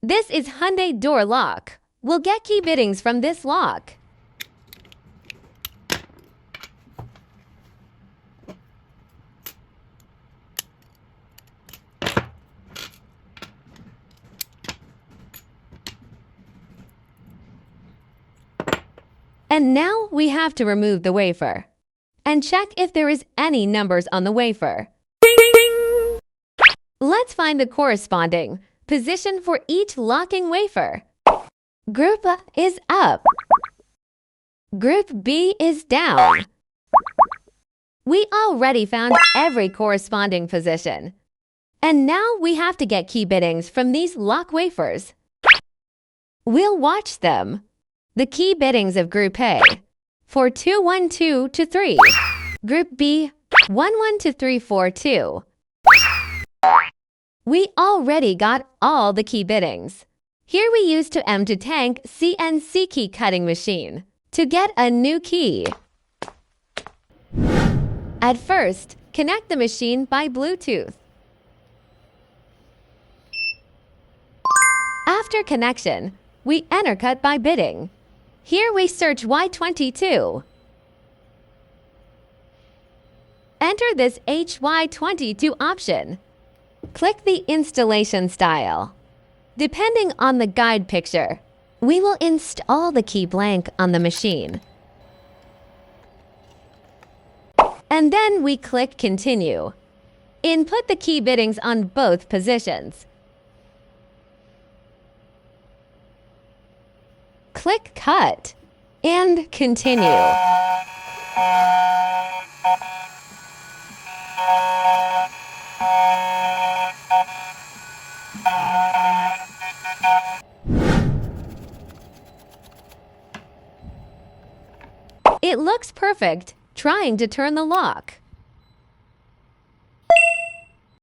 This is Hyundai door lock. We'll get key bittings from this lock. And now we have to remove the wafer and check if there is any numbers on the wafer. Let's find the corresponding position for each locking wafer. Group A is up. Group B is down. We already found every corresponding position. And now we have to get key bittings from these lock wafers. We'll watch them. The key bittings of Group A for 212 to 3. Group B 11 to 342. We already got all the key bittings. Here we use 2M2Tank CNC key cutting machine to get a new key. At first, connect the machine by Bluetooth. After connection, we enter cut by bitting. Here we search HY22. Enter this HY22 option. Click the installation style. Depending on the guide picture, we will install the key blank on the machine. And then we click Continue. Input the key bittings on both positions. Click Cut and Continue. It looks perfect. Trying to turn the lock.